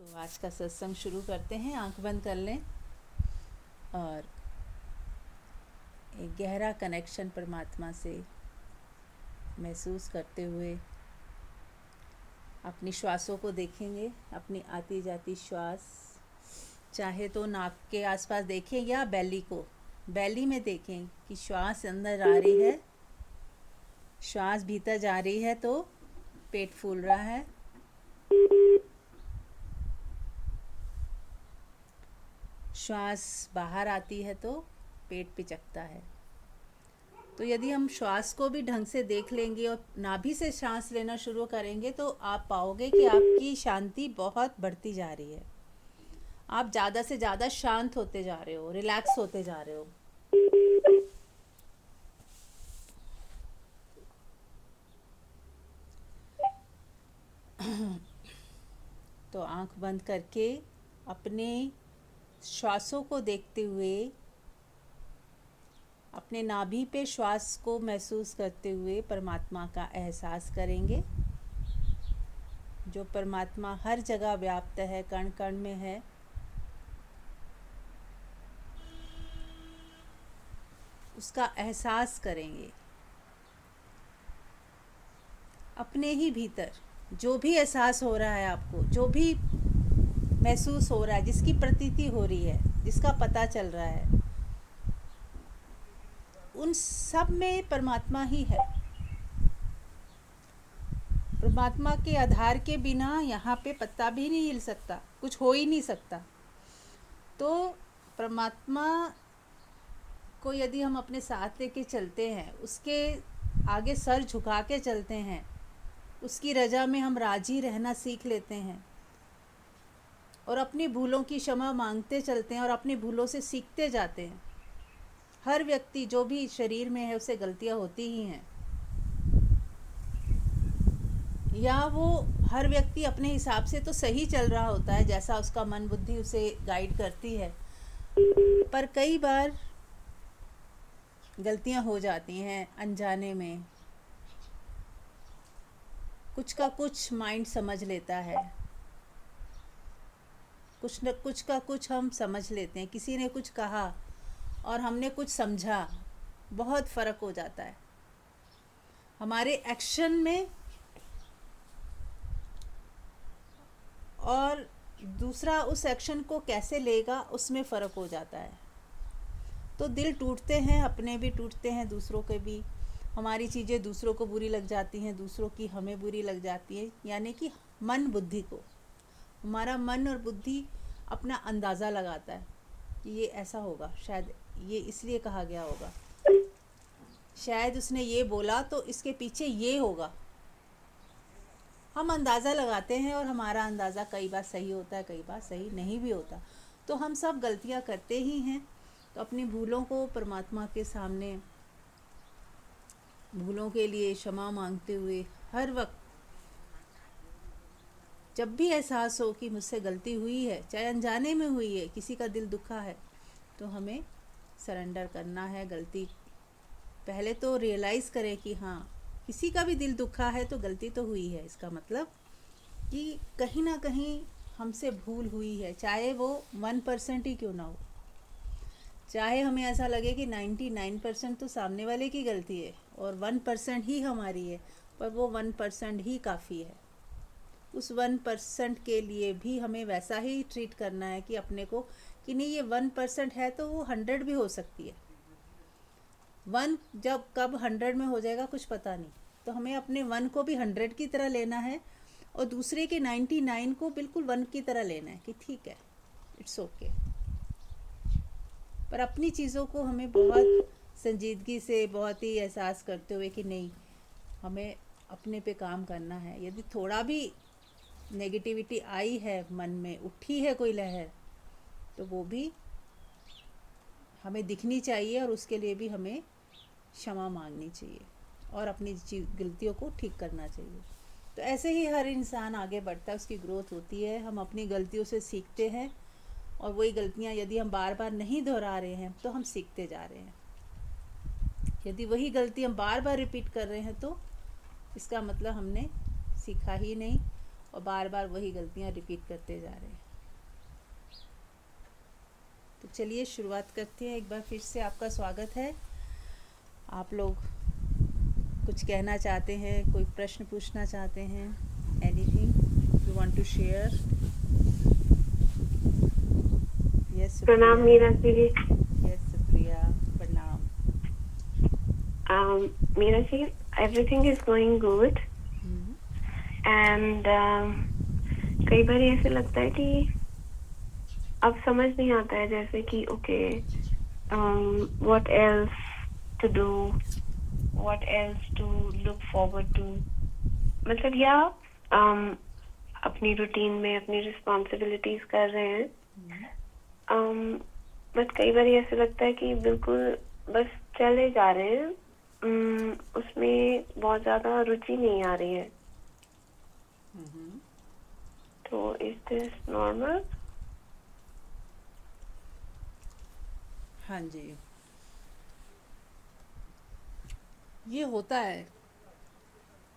तो आज का सत्संग शुरू करते हैं। आंख बंद कर लें और एक गहरा कनेक्शन परमात्मा से महसूस करते हुए अपनी श्वासों को देखेंगे। अपनी आती जाती श्वास चाहे तो नाक के आसपास देखें या बेली में देखें कि श्वास अंदर आ रही है, श्वास भीतर जा रही है तो पेट फूल रहा है, श्वास बाहर आती है तो पेट पिचकता है। तो यदि हम श्वास को भी ढंग से देख लेंगे और नाभि से सांस लेना शुरू करेंगे तो आप पाओगे कि आपकी शांति बहुत बढ़ती जा रही है। आप ज़्यादा से ज़्यादा शांत होते जा रहे हो, रिलैक्स होते जा रहे हो। तो आंख बंद करके अपने श्वासों को देखते हुए, अपने नाभि पे श्वास को महसूस करते हुए परमात्मा का एहसास करेंगे, जो परमात्मा हर जगह व्याप्त है, कण कण में है। उसका एहसास करेंगे। अपने ही भीतर जो भी एहसास हो रहा है, आपको जो भी महसूस हो रहा है, जिसकी प्रतीति हो रही है, जिसका पता चल रहा है, उन सब में परमात्मा ही है। परमात्मा के आधार के बिना यहाँ पे पत्ता भी नहीं हिल सकता, कुछ हो ही नहीं सकता। तो परमात्मा को यदि हम अपने साथ लेके चलते हैं, उसके आगे सर झुका के चलते हैं, उसकी रजा में हम राजी रहना सीख लेते हैं और अपनी भूलों की क्षमा मांगते चलते हैं और अपनी भूलों से सीखते जाते हैं। हर व्यक्ति जो भी शरीर में है उससे गलतियां होती ही हैं, या वो हर व्यक्ति अपने हिसाब से तो सही चल रहा होता है, जैसा उसका मन बुद्धि उसे गाइड करती है, पर कई बार गलतियां हो जाती हैं अनजाने में। कुछ का कुछ माइंड समझ लेता है, कुछ न कुछ का कुछ हम समझ लेते हैं। किसी ने कुछ कहा और हमने कुछ समझा, बहुत फ़र्क हो जाता है हमारे एक्शन में, और दूसरा उस एक्शन को कैसे लेगा उसमें फ़र्क हो जाता है। तो दिल टूटते हैं, अपने भी टूटते हैं, दूसरों के भी। हमारी चीज़ें दूसरों को बुरी लग जाती हैं, दूसरों की हमें बुरी लग जाती है। यानी कि मन बुद्धि को, हमारा मन और बुद्धि अपना अंदाज़ा लगाता है कि ये ऐसा होगा, शायद ये इसलिए कहा गया होगा, शायद उसने ये बोला तो इसके पीछे ये होगा। हम अंदाज़ा लगाते हैं और हमारा अंदाज़ा कई बार सही होता है, कई बार सही नहीं भी होता। तो हम सब गलतियां करते ही हैं। तो अपनी भूलों को परमात्मा के सामने, भूलों के लिए क्षमा मांगते हुए, हर वक्त जब भी एहसास हो कि मुझसे गलती हुई है, चाहे अनजाने में हुई है, किसी का दिल दुखा है, तो हमें सरेंडर करना है। गलती पहले तो रियलाइज़ करें कि हाँ, किसी का भी दिल दुखा है तो गलती तो हुई है। इसका मतलब कि कहीं ना कहीं हमसे भूल हुई है, चाहे वो 1% ही क्यों ना हो। चाहे हमें ऐसा लगे कि 99% तो सामने वाले की गलती है और 1% ही हमारी है, पर वो 1% ही काफ़ी है। उस 1% के लिए भी हमें वैसा ही ट्रीट करना है कि अपने को, कि नहीं, ये 1% है तो वो 100 भी हो सकती है। 1 जब कब 100 में हो जाएगा कुछ पता नहीं। तो हमें अपने 1 को भी 100 की तरह लेना है और दूसरे के 99 को बिल्कुल 1 की तरह लेना है कि ठीक है, इट्स ओके। पर अपनी चीज़ों को हमें बहुत संजीदगी से, बहुत ही एहसास करते हुए कि नहीं, हमें अपने पे काम करना है। यदि थोड़ा भी नेगेटिविटी आई है, मन में उठी है कोई लहर, तो वो भी हमें दिखनी चाहिए और उसके लिए भी हमें क्षमा मांगनी चाहिए और अपनी गलतियों को ठीक करना चाहिए। तो ऐसे ही हर इंसान आगे बढ़ता है, उसकी ग्रोथ होती है। हम अपनी गलतियों से सीखते हैं और वही गलतियां यदि हम बार बार नहीं दोहरा रहे हैं तो हम सीखते जा रहे हैं। यदि वही गलती हम बार बार रिपीट कर रहे हैं तो इसका मतलब हमने सीखा ही नहीं और बार बार वही गलतियाँ रिपीट करते जा रहे हैं। तो चलिए शुरुआत करते हैं। एक बार फिर से आपका स्वागत है। आप लोग कुछ कहना चाहते हैं, कोई प्रश्न पूछना चाहते हैं? Anything you want to share? Yes प्रणाम मीरा जी। यस सुप्रिया, प्रणाम। Meera ji, everything is going good and कई बार ऐसे लगता है कि अब समझ नहीं आता है, जैसे कि okay what else to do, what else to look forward to, मतलब या अपनी रूटीन में अपनी रिस्पॉन्सिबिलिटीज कर रहे हैं, बट कई बार ऐसे लगता है कि बिल्कुल बस चले जा रहे हैं, उसमें बहुत ज्यादा रुचि नहीं आ रही है। तो इज दिस नॉर्मल? हाँ जी, ये होता है।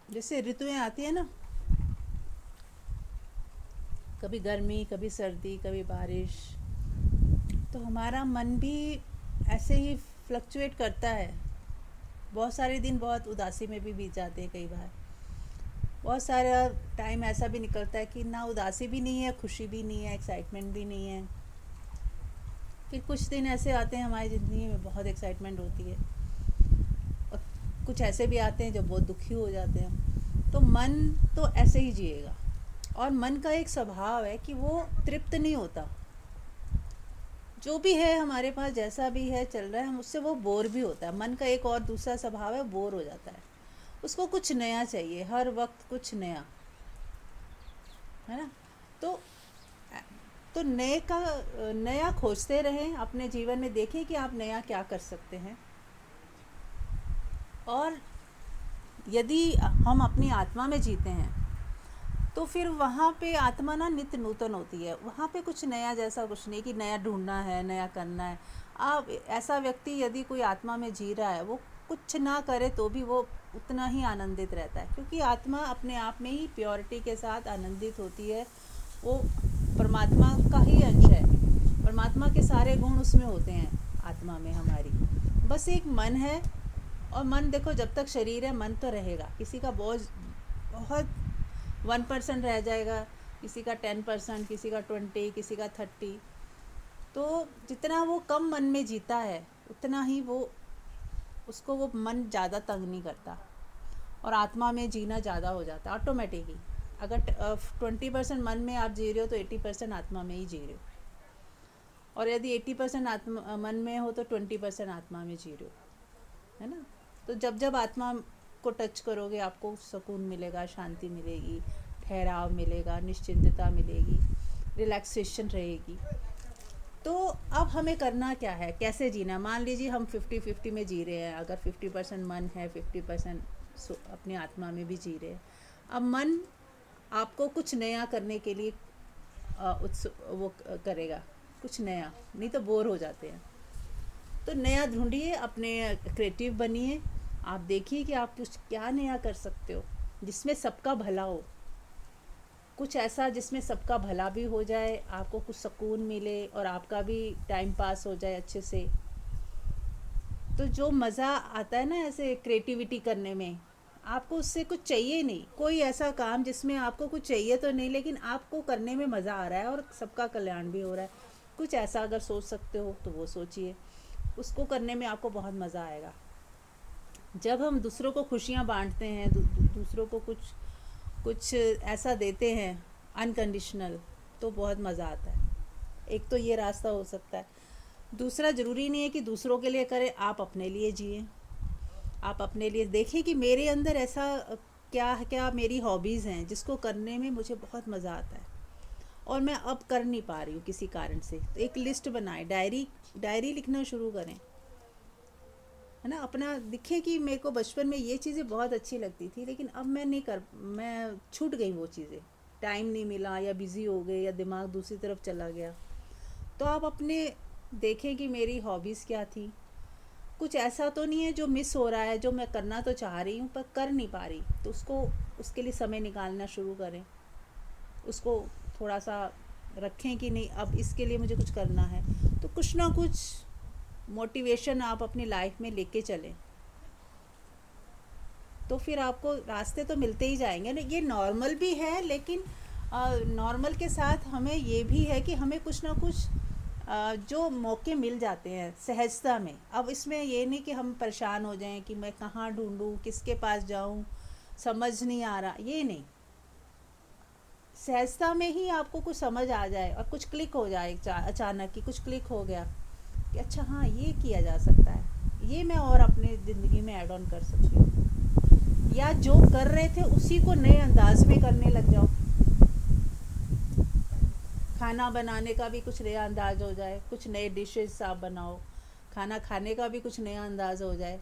जैसे ऋतुएं आती है ना, कभी गर्मी, कभी सर्दी, कभी बारिश, तो हमारा मन भी ऐसे ही फ्लक्चुएट करता है। बहुत सारे दिन बहुत उदासी में भी बीत जाते हैं। कई बार बहुत सारा टाइम ऐसा भी निकलता है कि ना उदासी भी नहीं है, खुशी भी नहीं है, एक्साइटमेंट भी नहीं है। फिर कुछ दिन ऐसे आते हैं हमारी ज़िंदगी में बहुत एक्साइटमेंट होती है, और कुछ ऐसे भी आते हैं जो बहुत दुखी हो जाते हैं। तो मन तो ऐसे ही जिएगा, और मन का एक स्वभाव है कि वो तृप्त नहीं होता। जो भी है हमारे पास, जैसा भी है चल रहा है, हम उससे वो बोर भी होता है। मन का एक और दूसरा स्वभाव है, बोर हो जाता है। उसको कुछ नया चाहिए, हर वक्त कुछ नया, है ना। तो नया खोजते रहें अपने जीवन में। देखें कि आप नया क्या कर सकते हैं। और यदि हम अपनी आत्मा में जीते हैं तो फिर वहाँ पे आत्मा ना नित्य नूतन होती है। वहाँ पे कुछ नया जैसा कुछ नहीं कि नया ढूंढना है, नया करना है। आप ऐसा व्यक्ति यदि कोई आत्मा में जी रहा है, वो कुछ ना करे तो भी वो उतना ही आनंदित रहता है, क्योंकि आत्मा अपने आप में ही प्योरिटी के साथ आनंदित होती है। वो परमात्मा का ही अंश है। परमात्मा के सारे गुण उसमें होते हैं आत्मा में हमारी। बस एक मन है, और मन देखो, जब तक शरीर है मन तो रहेगा। किसी का बोझ बहुत 1% रह जाएगा, किसी का 10%, किसी का 20, किसी का 30। तो जितना वो कम मन में जीता है उतना ही उसको वो मन ज़्यादा तंग नहीं करता, और आत्मा में जीना ज़्यादा हो जाता है ऑटोमेटिकली। अगर 20% मन में आप जी रहे हो तो 80% आत्मा में ही जी रहे हो, और यदि 80% आत्मा मन में हो तो 20% आत्मा में जी रहे हो, है ना। तो जब जब आत्मा को टच करोगे आपको सुकून मिलेगा, शांति मिलेगी, ठहराव मिलेगा, निश्चिंतता मिलेगी, रिलैक्सेशन रहेगी। तो अब हमें करना क्या है, कैसे जीना। मान लीजिए हम 50-50 में जी रहे हैं। अगर 50% मन है, 50% अपनी आत्मा में भी जी रहे हैं। अब मन आपको कुछ नया करने के लिए वो करेगा, कुछ नया, नहीं तो बोर हो जाते हैं। तो नया ढूंढिए, अपने क्रिएटिव बनिए। आप देखिए कि आप कुछ क्या नया कर सकते हो जिसमें सबका भला हो। कुछ ऐसा जिसमें सबका भला भी हो जाए, आपको कुछ सुकून मिले, और आपका भी टाइम पास हो जाए अच्छे से। तो जो मज़ा आता है ना ऐसे क्रिएटिविटी करने में, आपको उससे कुछ चाहिए नहीं। कोई ऐसा काम जिसमें आपको कुछ चाहिए तो नहीं, लेकिन आपको करने में मज़ा आ रहा है और सबका कल्याण भी हो रहा है। कुछ ऐसा अगर सोच सकते हो तो वो सोचिए, उसको करने में आपको बहुत मज़ा आएगा। जब हम दूसरों को खुशियाँ बांटते हैं, दूसरों को कुछ कुछ ऐसा देते हैं अनकंडीशनल, तो बहुत मज़ा आता है। एक तो ये रास्ता हो सकता है। दूसरा, ज़रूरी नहीं है कि दूसरों के लिए करें, आप अपने लिए जिए। आप अपने लिए देखें कि मेरे अंदर ऐसा क्या क्या मेरी हॉबीज़ हैं जिसको करने में मुझे बहुत मज़ा आता है, और मैं अब कर नहीं पा रही हूँ किसी कारण से। तो एक लिस्ट बनाएं, डायरी लिखना शुरू करें, है ना। अपना दिखे कि मेरे को बचपन में ये चीज़ें बहुत अच्छी लगती थी, लेकिन अब मैं छूट गई वो चीज़ें। टाइम नहीं मिला, या बिज़ी हो गए, या दिमाग दूसरी तरफ चला गया। तो आप अपने देखें कि मेरी हॉबीज़ क्या थी। कुछ ऐसा तो नहीं है जो मिस हो रहा है, जो मैं करना तो चाह रही हूँ पर कर नहीं पा रही, तो उसके लिए समय निकालना शुरू करें। उसको थोड़ा सा रखें कि नहीं अब इसके लिए मुझे कुछ करना है, तो कुछ ना कुछ मोटिवेशन आप अपनी लाइफ में लेके चलें, तो फिर आपको रास्ते तो मिलते ही जाएंगे ना। ये नॉर्मल भी है, लेकिन नॉर्मल के साथ हमें ये भी है कि हमें कुछ ना कुछ जो मौके मिल जाते हैं सहजता में। अब इसमें ये नहीं कि हम परेशान हो जाएं कि मैं कहाँ ढूंढूं, किसके पास जाऊं, समझ नहीं आ रहा, ये नहीं। सहजता में ही आपको कुछ समझ आ जाए और कुछ क्लिक हो जाए, अचानक ही कुछ क्लिक हो गया कि अच्छा हाँ ये किया जा सकता है, ये मैं और अपने ज़िंदगी में ऐड ऑन कर सकती हूँ, या जो कर रहे थे उसी को नए अंदाज में करने लग जाओ। खाना बनाने का भी कुछ नया अंदाज हो जाए, कुछ नए डिशेस आप बनाओ, खाना खाने का भी कुछ नया अंदाज हो जाए,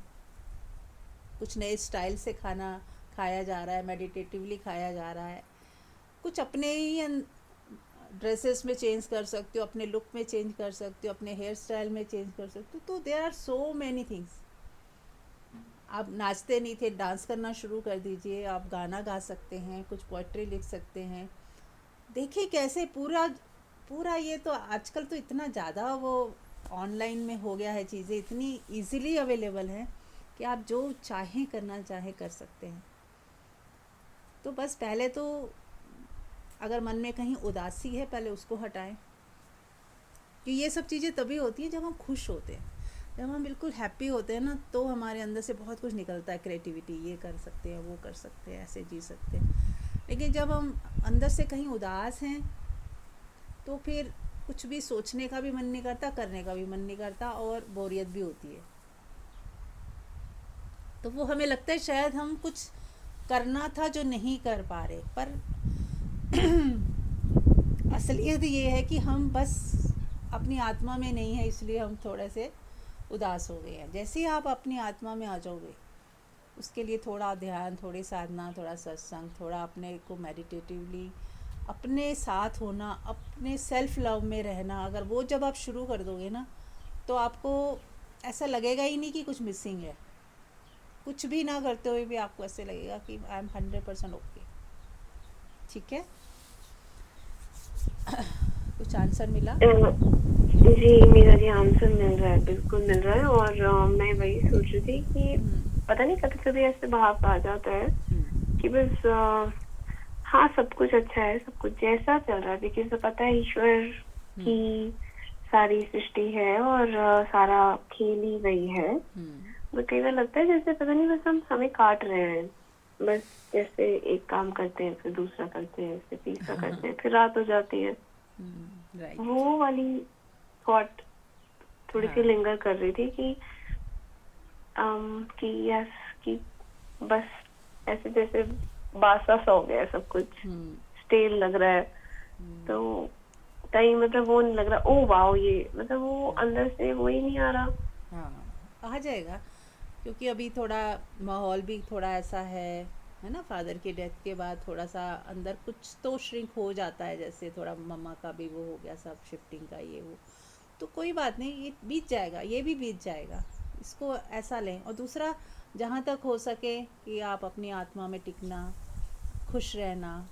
कुछ नए स्टाइल से खाना खाया जा रहा है, मेडिटेटिवली खाया जा रहा है, कुछ अपने ही ड्रेसेस में चेंज कर सकते हो, अपने लुक में चेंज कर सकते हो, अपने हेयर स्टाइल में चेंज कर सकते हो। तो there are so many things. आप नाचते नहीं थे, डांस करना शुरू कर दीजिए, आप गाना गा सकते हैं, कुछ पोइट्री लिख सकते हैं। देखिए कैसे पूरा पूरा ये तो आजकल तो इतना ज़्यादा वो ऑनलाइन में हो गया है, चीज़ें इतनी इजीली अवेलेबल हैं कि आप जो चाहें करना चाहें कर सकते हैं। तो बस पहले तो अगर मन में कहीं उदासी है पहले उसको हटाएं, कि ये सब चीज़ें तभी होती हैं जब हम खुश होते हैं, जब हम बिल्कुल हैप्पी होते हैं ना, तो हमारे अंदर से बहुत कुछ निकलता है, क्रिएटिविटी, ये कर सकते हैं, वो कर सकते हैं, ऐसे जी सकते हैं। लेकिन जब हम अंदर से कहीं उदास हैं तो फिर कुछ भी सोचने का भी मन नहीं करता, करने का भी मन नहीं करता, और बोरियत भी होती है। तो वो हमें लगता है शायद हम कुछ करना था जो नहीं कर पा रहे, पर असलियत ये है कि हम बस अपनी आत्मा में नहीं है, इसलिए हम थोड़े से उदास हो गए हैं। जैसे ही आप अपनी आत्मा में आ जाओगे, उसके लिए थोड़ा ध्यान, थोड़ी साधना, थोड़ा सत्संग, थोड़ा अपने को मेडिटेटिवली अपने साथ होना, अपने सेल्फ लव में रहना, अगर वो जब आप शुरू कर दोगे ना, तो आपको ऐसा लगेगा ही नहीं कि कुछ मिसिंग है। कुछ भी ना करते हुए भी आपको ऐसे लगेगा कि आई एम 100% ओके। ठीक है। कुछ आंसर मिला? जी, मेरा जी आंसर मिल रहा है, बिल्कुल मिल रहा है। और मैं वही सोच रही थी कि पता नहीं कभी कभी ऐसे भाव आ जाता है कि बस हाँ सब कुछ अच्छा है, सब कुछ जैसा चल रहा है, लेकिन तो पता है ईश्वर की सारी सृष्टि है और सारा खेल ही वही है। तो कई बार लगता है जैसे पता नहीं बस हम समय काट रहे हैं, बस जैसे एक काम करते हैं फिर दूसरा करते हैं फिर तीसरा करते हैं, फिर रात हो जाती है। राइट। वो वाली थॉट थोड़ी सी लिंगर कर रही थी कि यस, कि बस ऐसे जैसे बासा सा हो गया सब कुछ, स्टेल लग रहा है। तो कहीं मतलब वो नहीं लग रहा ओ वाओ, ये मतलब वो अंदर से वो ही नहीं आ रहा। हाँ, आ जाएगा, क्योंकि अभी थोड़ा माहौल भी थोड़ा ऐसा है ना, फादर की डेथ के बाद थोड़ा सा अंदर कुछ तो श्रिंक हो जाता है, जैसे थोड़ा मम्मा का भी वो हो गया, सब शिफ्टिंग का ये वो। तो कोई बात नहीं, ये बीत जाएगा, ये भी बीत जाएगा, इसको ऐसा लें। और दूसरा, जहाँ तक हो सके कि आप अपनी आत्मा में टिकना, खुश रहना,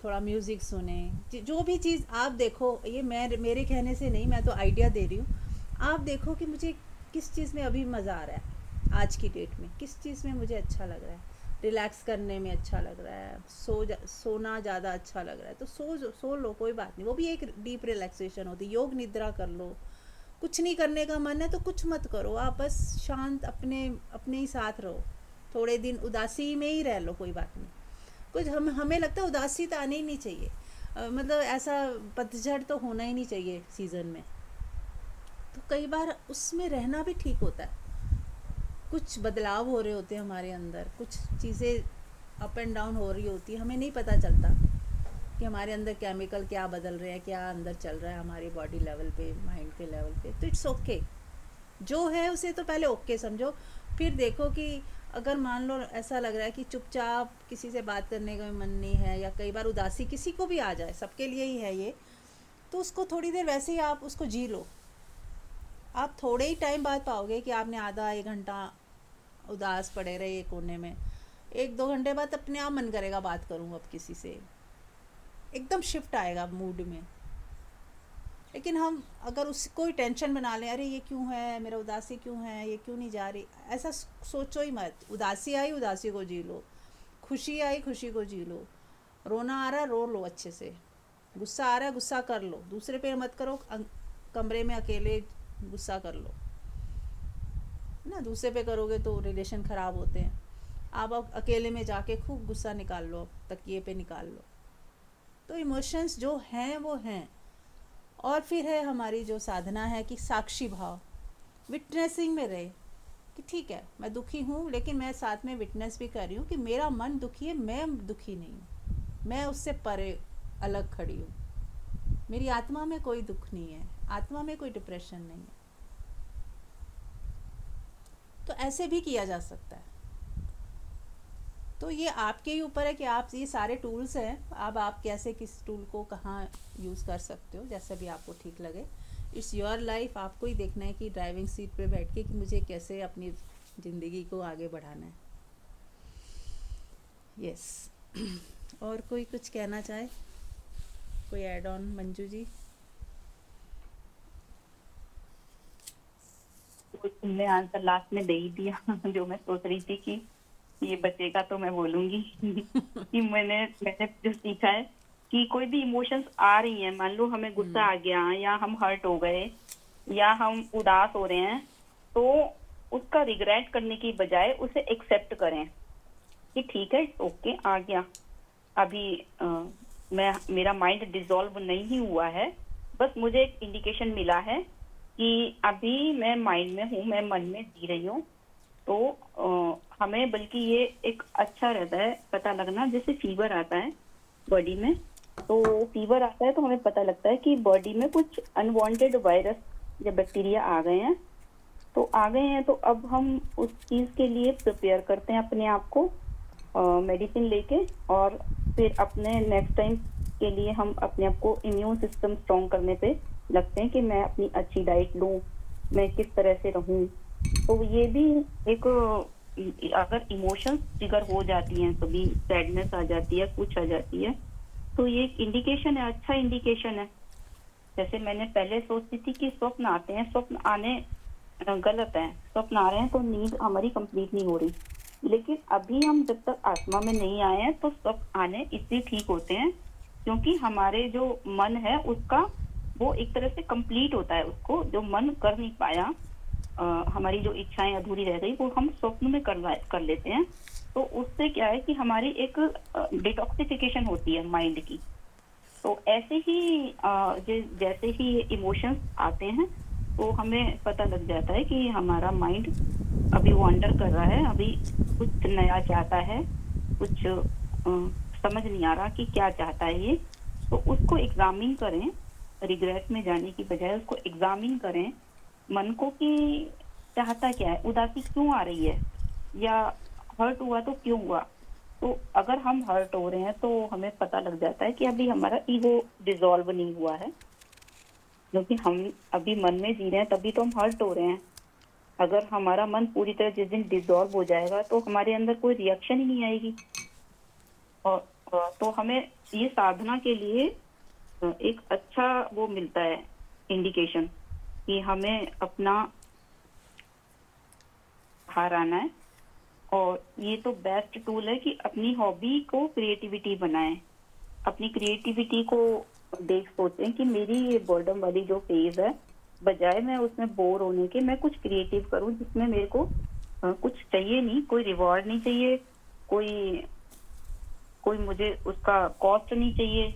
थोड़ा म्यूज़िक सुने, जो भी चीज़ आप देखो, ये मेरे कहने से नहीं, मैं तो आइडिया दे रही हूँ। आप देखो कि मुझे किस चीज़ में अभी मज़ा आ रहा है, आज की डेट में किस चीज़ में मुझे अच्छा लग रहा है, रिलैक्स करने में अच्छा लग रहा है, सोना ज़्यादा अच्छा लग रहा है, तो सो लो, कोई बात नहीं, वो भी एक डीप रिलैक्सेशन होती है। योग निद्रा कर लो। कुछ नहीं करने का मन है तो कुछ मत करो, आप बस शांत अपने अपने ही साथ रहो, थोड़े दिन उदासी में ही रह लो, कोई बात नहीं। कुछ हमें लगता है उदासी तो आनी ही नहीं चाहिए, मतलब ऐसा पतझड़ तो होना ही नहीं चाहिए सीज़न में। तो कई बार उसमें रहना भी ठीक होता है। कुछ बदलाव हो रहे होते हैं हमारे अंदर, कुछ चीज़ें अप एंड डाउन हो रही होती है, हमें नहीं पता चलता कि हमारे अंदर केमिकल क्या बदल रहे हैं, क्या अंदर चल रहा है हमारी बॉडी लेवल पे, माइंड के लेवल पे। तो इट्स ओके, जो है उसे तो पहले ओके समझो। फिर देखो कि अगर मान लो ऐसा लग रहा है कि चुपचाप किसी से बात करने का मन नहीं है, या कई बार उदासी किसी को भी आ जाए, सबके लिए ही है ये, तो उसको थोड़ी देर वैसे ही आप उसको जी लो। आप थोड़े ही टाइम बाद पाओगे कि आपने आधा एक घंटा उदास पड़े रहे कोने में, 1-2 घंटे बाद अपने आप मन करेगा बात करूं अब किसी से, एकदम शिफ्ट आएगा मूड में। लेकिन हम अगर उस कोई टेंशन बना लें, अरे ये क्यों है, मेरा उदासी क्यों है, ये क्यों नहीं जा रही, ऐसा सोचो ही मत। उदासी आई, उदासी को जी लो। खुशी आई, खुशी को जी लो। रोना आ रहा, रो लो अच्छे से। गुस्सा आ रहा है, गुस्सा कर लो, दूसरे पे मत करो, कमरे में अकेले गुस्सा कर लो ना। दूसरे पे करोगे तो रिलेशन ख़राब होते हैं। आप अब अकेले में जाके खूब गुस्सा निकाल लो, तकिए पे निकाल लो। तो इमोशंस जो हैं वो हैं। और फिर है हमारी जो साधना है कि साक्षी भाव, विटनेसिंग में रहे कि ठीक है मैं दुखी हूँ, लेकिन मैं साथ में विटनेस भी कर रही हूँ कि मेरा मन दुखी है, मैं दुखी नहीं हूँ, मैं उससे परे अलग खड़ी हूँ। मेरी आत्मा में कोई दुख नहीं है, आत्मा में कोई डिप्रेशन नहीं है। तो ऐसे भी किया जा सकता है। तो ये आपके ही ऊपर है कि आप, ये सारे टूल्स हैं, अब आप कैसे किस टूल को कहाँ यूज़ कर सकते हो, जैसे भी आपको ठीक लगे। It's your life. आपको ही देखना है कि ड्राइविंग सीट पे बैठ के कि मुझे कैसे अपनी ज़िंदगी को आगे बढ़ाना है। यस। और कोई कुछ कहना चाहे, कोई ऐड ऑन, मंजू जी? तो तुमने आंसर लास्ट में दे ही दिया जो मैं सोच रही थी कि ये बचेगा तो मैं बोलूंगी कि मैंने जो सीखा है कि कोई भी इमोशंस आ रही हैं, मान लो हमें गुस्सा आ गया या हम हर्ट हो गए या हम उदास हो रहे हैं, तो उसका रिग्रेट करने की बजाय उसे एक्सेप्ट करें कि ठीक है, ओके, आ गया। अभी मेरा माइंड डिसॉल्व नहीं हुआ है, बस मुझे एक इंडिकेशन मिला है कि अभी मैं माइंड में हूँ, मैं मन में जी रही हूँ। तो हमें बल्कि ये एक अच्छा रहता है पता लगना, जैसे फीवर आता है बॉडी में, तो फीवर आता है तो हमें पता लगता है कि बॉडी में कुछ अनवांटेड वायरस या बैक्टीरिया आ गए हैं। तो आ गए हैं तो अब हम उस चीज के लिए प्रिपेयर करते हैं अपने आप को मेडिसिन लेके, और फिर अपने नेक्स्ट टाइम के लिए हम अपने आप को इम्यून सिस्टम स्ट्रॉन्ग करने पे लगते हैं कि मैं अपनी अच्छी डाइट लूं, मैं किस तरह से रहूं। तो ये भी एक, अगर इमोशंस ट्रिगर हो जाती हैं, कभी सैडनेस आ जाती है, कुछ आ जाती है, तो ये एक इंडिकेशन है, अच्छा इंडिकेशन है। जैसे मैंने पहले सोचती थी कि स्वप्न आते हैं, स्वप्न आने गलत है, स्वप्न आ रहे हैं तो नींद हमारी कंप्लीट नहीं हो रही। लेकिन अभी हम जब तक आत्मा में नहीं आए हैं तो स्वप्न आने इसलिए ठीक होते हैं क्योंकि हमारे जो मन है उसका वो एक तरह से कंप्लीट होता है, उसको जो मन कर नहीं पाया, हमारी जो इच्छाएं अधूरी रह गई, वो हम स्वप्न में कर लेते हैं। तो उससे क्या है कि हमारी एक डिटॉक्सिफिकेशन होती है माइंड की। तो ऐसे ही जैसे ही इमोशंस आते हैं तो हमें पता लग जाता है कि हमारा माइंड अभी वॉन्डर कर रहा है, अभी कुछ नया चाहता है, कुछ समझ नहीं आ रहा कि क्या चाहता है ये। तो उसको एग्जामिन करें, रिग्रेट में जाने की बजाय उसको एग्जामिन करें मन को कि चाहता क्या है, उदासी क्यों आ रही है, या हर्ट हुआ तो क्यों हुआ। तो अगर हम हर्ट हो रहे हैं तो हमें पता लग जाता है कि अभी हमारा ईगो डिसॉल्व नहीं हुआ है, क्योंकि हम अभी मन में जी रहे हैं तभी तो हम हर्ट हो रहे हैं। अगर हमारा मन पूरी तरह जिस दिन डिसॉल्व हो जाएगा तो हमारे अंदर कोई रिएक्शन ही नहीं आएगी। और तो हमें ये साधना के लिए एक अच्छा वो मिलता है इंडिकेशन कि हमें अपना बाहर आना है। और ये तो बेस्ट टूल है कि अपनी हॉबी को क्रिएटिविटी बनाएं, अपनी क्रिएटिविटी को देख सोचें कि मेरी ये बोर्डम वाली जो फेज है, बजाय मैं उसमें बोर होने के मैं कुछ क्रिएटिव करूं जिसमें मेरे को कुछ चाहिए नहीं, कोई रिवॉर्ड नहीं चाहिए, कोई कोई मुझे उसका कॉस्ट नहीं चाहिए।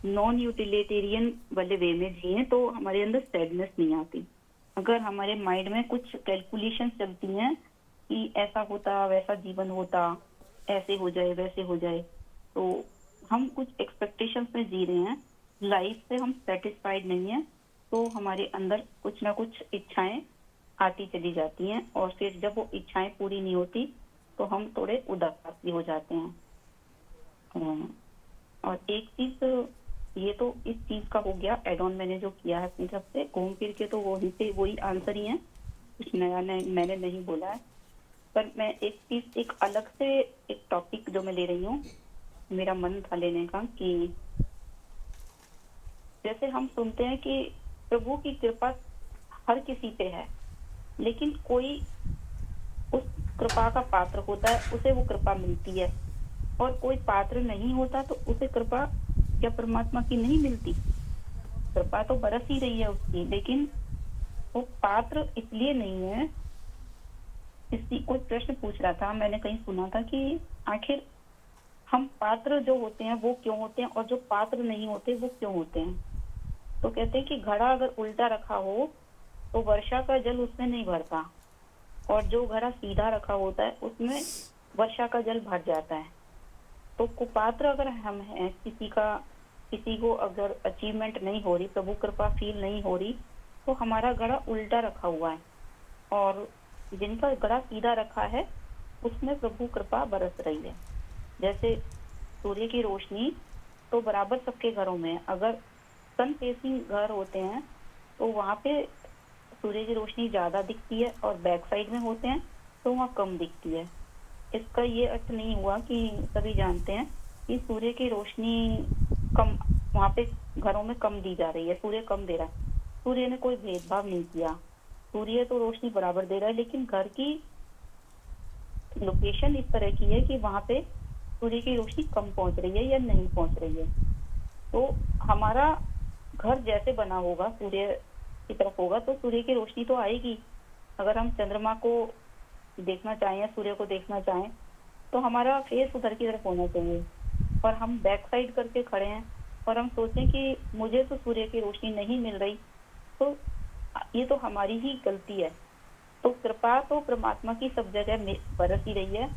नॉन यूटिलिटेरियन वाले वे में जिए तो हमारे अंदर सैडनेस नहीं आती। अगर हमारे माइंड में कुछ कैलकुलेशन चलती हैं कि ऐसा होता, वैसा जीवन होता, ऐसे हो जाए, वैसे हो जाए, तो हम कुछ एक्सपेक्टेशंस में जी रहे हैं, लाइफ से हम सेटिस्फाइड नहीं है, तो हमारे अंदर कुछ ना कुछ इच्छाएं आती चली जाती हैं। और फिर जब वो इच्छाएं पूरी नहीं होती तो हम थोड़े उदास भी हो जाते हैं। और एक चीज, ये तो इस चीज का हो गया एड ऑन मैंने जो किया है अपनी तरफ से, घूम फिर के तो वही आंसर ही है, कुछ नया मैंने नहीं बोला है। पर मैं एक चीज, एक अलग से एक टॉपिक जो मैं ले रही हूँ, मेरा मन था लेने का कि जैसे हम सुनते हैं कि प्रभु की कृपा हर किसी पे है, लेकिन कोई उस कृपा का पात्र होता है, उसे वो कृपा मिलती है, और कोई पात्र नहीं होता तो उसे कृपा क्या परमात्मा की नहीं मिलती? कृपा तो बरस ही रही है उसकी, लेकिन वो पात्र इसलिए नहीं है। किसी कोई प्रश्न पूछ रहा था, मैंने कहीं सुना था कि आखिर हम पात्र जो होते हैं वो क्यों होते हैं, और जो पात्र नहीं होते वो क्यों होते हैं? तो कहते हैं कि घड़ा अगर उल्टा रखा हो तो वर्षा का जल उसमें नहीं भरता, और जो घड़ा सीधा रखा होता है उसमें वर्षा का जल भर जाता है। तो कुपात्र अगर हम हैं, किसी को अगर अचीवमेंट नहीं हो रही, प्रभु कृपा फील नहीं हो रही, तो हमारा घड़ा उल्टा रखा हुआ है, और जिनका घड़ा सीधा रखा है उसमें प्रभु कृपा बरस रही है। जैसे सूर्य की रोशनी तो बराबर सबके घरों में है। अगर सन फेसिंग घर होते हैं तो वहां पे सूर्य की रोशनी ज्यादा दिखती है, और बैक साइड में होते हैं तो वहाँ कम दिखती है। इसका ये अर्थ नहीं हुआ कि सभी जानते हैं कि सूर्य की रोशनी कम वहां पे घरों में कम दी जा रही है, सूर्य कम दे रहा है। सूर्य ने कोई भेदभाव नहीं किया, सूर्य तो रोशनी बराबर दे रहा है, लेकिन घर की लोकेशन इस तरह की है कि वहां पे सूर्य की रोशनी कम पहुंच रही है या नहीं पहुंच रही है। तो हमारा घर जैसे बना होगा, सूर्य की तरफ होगा तो सूर्य की रोशनी तो आएगी। अगर हम चंद्रमा को देखना चाहें, सूर्य को देखना चाहें, तो हमारा फेस उधर की तरफ होना चाहिए, और हम बैक साइड करके खड़े हैं और हम सोचें कि मुझे तो सूर्य की रोशनी नहीं मिल रही, तो ये तो हमारी ही गलती है। तो कृपा तो परमात्मा की सब जगह बरस ही रही है,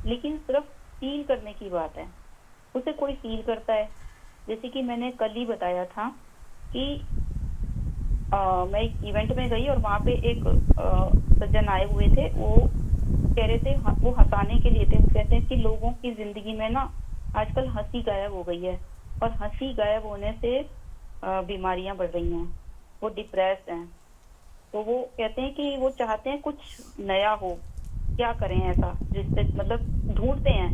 लेकिन सिर्फ फील करने की बात है। उसे कोई फील करता है। जैसे कि मैंने कल ही बताया था कि मैं एक इवेंट में गई और वहां पे एक सज्जन आए हुए थे। वो कह रहे थे, वो हंसाने के लिए थे। वो कहते हैं कि लोगों की जिंदगी में ना आजकल हंसी गायब हो गई है, और हंसी गायब होने से बीमारियां बढ़ रही हैं, वो डिप्रेस्ड हैं। तो वो कहते हैं कि वो चाहते हैं कुछ नया हो, क्या करें ऐसा जिससे मतलब ढूंढते हैं।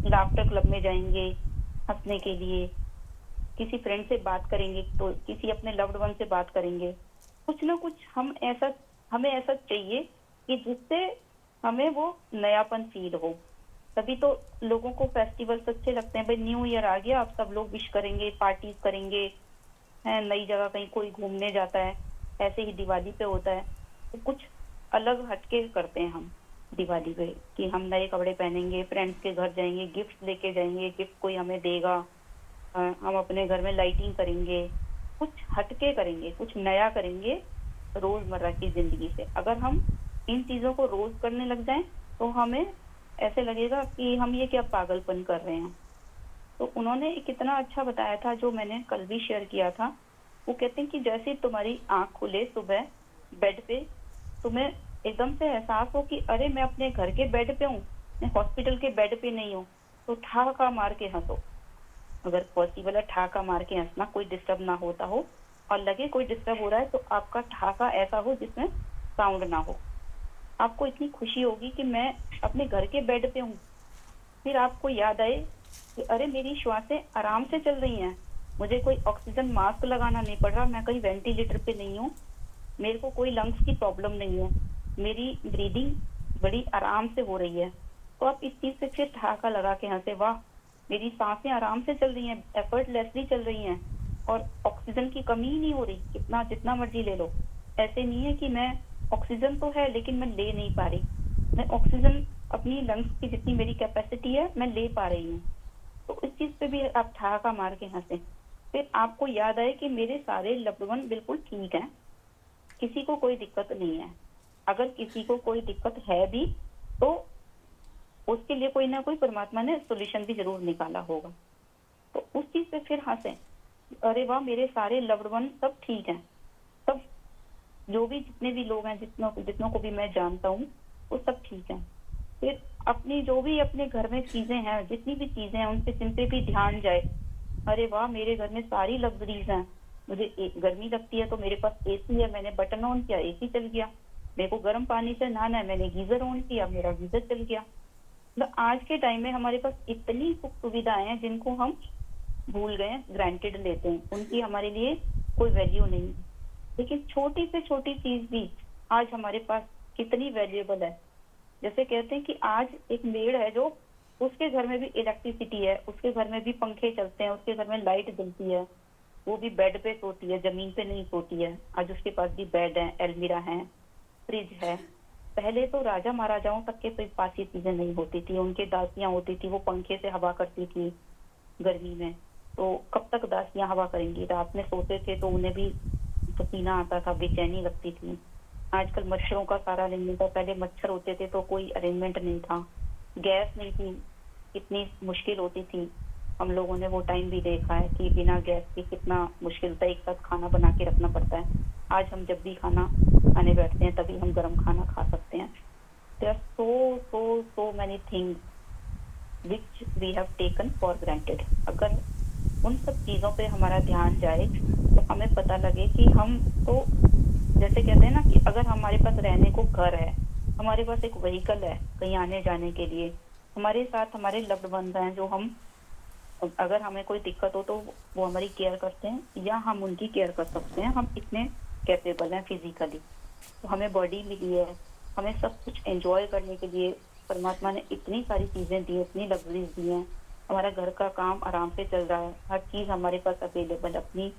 लाफ्टर क्लब में जाएंगे हंसने के लिए, किसी फ्रेंड से बात करेंगे, तो किसी अपने लव्ड वन से बात करेंगे। कुछ ना कुछ हमें ऐसा चाहिए कि जिससे हमें वो नयापन फील हो। तभी तो लोगों को फेस्टिवल्स अच्छे लगते हैं। भाई न्यू ईयर आ गया, अब सब लोग विश करेंगे, पार्टीज करेंगे, है नई जगह कहीं कोई घूमने जाता है। ऐसे ही दिवाली पे होता है, तो कुछ अलग हटके करते हैं हम दिवाली पे, कि हम नए कपड़े पहनेंगे, फ्रेंड्स के घर जाएंगे, गिफ्ट लेके जाएंगे, गिफ्ट कोई हमें देगा, हम अपने घर में लाइटिंग करेंगे, कुछ हटके करेंगे, कुछ नया करेंगे रोजमर्रा की जिंदगी से। अगर हम इन चीजों को रोज करने लग जाएं तो हमें ऐसे लगेगा कि हम ये क्या पागलपन कर रहे हैं। तो उन्होंने कितना अच्छा बताया था, जो मैंने कल भी शेयर किया था। वो कहते हैं कि जैसे तुम्हारी आंख खुले सुबह बेड पे, तुम्हें एकदम से एहसास हो कि अरे मैं अपने घर के बेड पे हूँ, मैं हॉस्पिटल के बेड पे नहीं हूँ, तो ठहाका मार के हंसो। अगर पॉसिबल है ठहाका मार के हंसना, कोई डिस्टर्ब ना होता हो, और लगे कोई डिस्टर्ब हो रहा है तो आपका ठहाका ऐसा हो जिसमें साउंड ना हो। आपको इतनी खुशी होगी कि मैं अपने घर के बेड पे हूँ। फिर आपको याद आए कि अरे मेरी श्वासें आराम से चल रही हैं, मुझे कोई ऑक्सीजन मास्क लगाना नहीं पड़ रहा, मैं कहीं वेंटिलेटर पे नहीं हूँ, मेरे को कोई लंग्स की प्रॉब्लम नहीं है, मेरी ब्रीदिंग बड़ी आराम से हो रही है। तो आप इस चीज से फिर ठहाका लगा के हंसे, वाह मेरी सांसें आराम से चल रही हैं, एफर्टलेसली चल रही हैं, और ऑक्सीजन की कमी ही नहीं हो रही, कितना जितना मर्जी ले लो। ऐसे नहीं है कि मैं ऑक्सीजन तो है लेकिन मैं ले नहीं पा रही, मैं ऑक्सीजन अपनी लंग्स की जितनी मेरी कैपेसिटी है मैं ले पा रही हूँ। तो इस चीज पे भी आप ठहाका मार के हंसे। फिर आपको याद आए कि मेरे सारे लव्ड वन बिल्कुल ठीक हैं, किसी को कोई दिक्कत नहीं है। अगर किसी को कोई दिक्कत है भी तो उसके लिए कोई ना कोई परमात्मा ने सोल्यूशन भी जरूर निकाला होगा। तो उस चीज पे फिर हंसे, अरे वाह मेरे सारे लव्ड वन सब ठीक हैं, सब जो भी जितने भी लोग हैं, जितनों को भी मैं जानता हूँ वो सब ठीक है। फिर अपनी जो भी अपने घर में चीजें हैं, जितनी भी चीजें हैं उनसे जिन पे भी ध्यान जाए, अरे वाह मेरे घर में सारी लग्जरीज हैं। मुझे गर्मी लगती है तो मेरे पास एसी है, मैंने बटन ऑन किया एसी चल गया। मेरे को गर्म पानी से नहाना है, मैंने गीजर ऑन किया, मेरा गीजर चल गया। मतलब आज के टाइम में हमारे पास इतनी सुख सुविधाएं हैं जिनको हम भूल गए, ग्रांटेड लेते हैं, उनकी हमारे लिए कोई वैल्यू नहीं है। लेकिन छोटी से छोटी चीज भी आज हमारे पास कितनी वैल्यूएबल है। जैसे कहते हैं कि आज एक मेड है जो, उसके घर में भी इलेक्ट्रिसिटी है, उसके घर में भी पंखे चलते हैं, उसके घर में लाइट जलती है, वो भी बेड पे सोती है, जमीन पे नहीं सोती है। आज उसके पास भी बेड है, अलमीरा है, फ्रिज है। पहले तो राजा महाराजाओं तक के पास ये चीजें नहीं होती थी, उनके दासियां होती थी, वो पंखे से हवा करती थी गर्मी में। तो कब तक दासियां हवा करेंगी, रात में सोते थे तो उन्हें भी पसीना आता था, बेचैनी लगती थी। आजकल मच्छरों का सारा अरेंजमेंट है, पहले मच्छर होते थे तो कोई अरेंजमेंट नहीं था, गैस नहीं थी, कितनी मुश्किल होती थी। हम लोगों ने वो टाइम भी देखा है कि बिना गैस के कितना मुश्किल होता है, एक साथ खाना बना के रखना पड़ता है। आज हम जब भी खाना खाने बैठते हैं तभी हम गर्म खाना खा सकते हैं। There are so many things which we have taken for granted। अगर उन सब चीजों पे हमारा ध्यान जाए तो हमें पता लगे कि हम तो, जैसे कहते हैं ना कि अगर हमारे पास रहने को घर है, हमारे पास एक व्हीकल है कहीं आने जाने के लिए, हमारे साथ हमारे लव्ड वंस हैं जो हम, अगर हमें कोई दिक्कत हो तो वो हमारी केयर करते हैं या हम उनकी केयर कर सकते हैं। हम इतने कैपेबल हैं फिजिकली, तो हमें बॉडी मिली है, हमें सब कुछ एंजॉय करने के लिए परमात्मा ने इतनी सारी चीजें दी, इतनी लग्जरीज दी हैं। हमारा घर का काम आराम से चल रहा है, हर चीज हमारे पास अवेलेबल, अपनी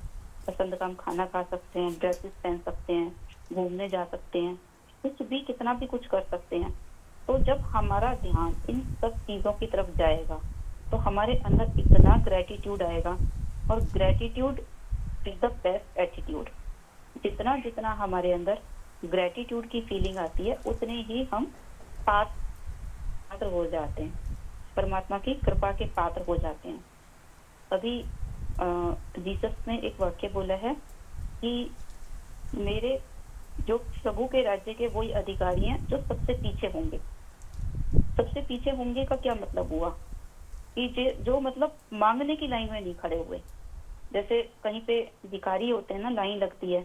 पसंद का हम खाना खा सकते हैं, ड्रेसेस पहन सकते हैं, घूमने जा सकते हैं, कुछ भी कितना भी कुछ कर सकते हैं। तो जब हमारा ध्यान इन सब चीजों की तरफ जाएगा तो हमारे अंदर इतना ग्रेटिट्यूड आएगा, और gratitude is the best attitude. जितना जितना हमारे अंदर ग्रेटिट्यूड की फीलिंग आती है उतने ही हम पात्र हो जाते हैं, परमात्मा की कृपा के पात्र हो जाते हैं। अभी जीसस ने एक वाक्य बोला है कि मेरे जो प्रभु के राज्य के वही अधिकारी हैं जो सबसे पीछे होंगे। सबसे पीछे होंगे का क्या मतलब हुआ कि जो मतलब मांगने की लाइन में नहीं खड़े हुए। जैसे कहीं पे भिखारी होते हैं ना, लाइन लगती है,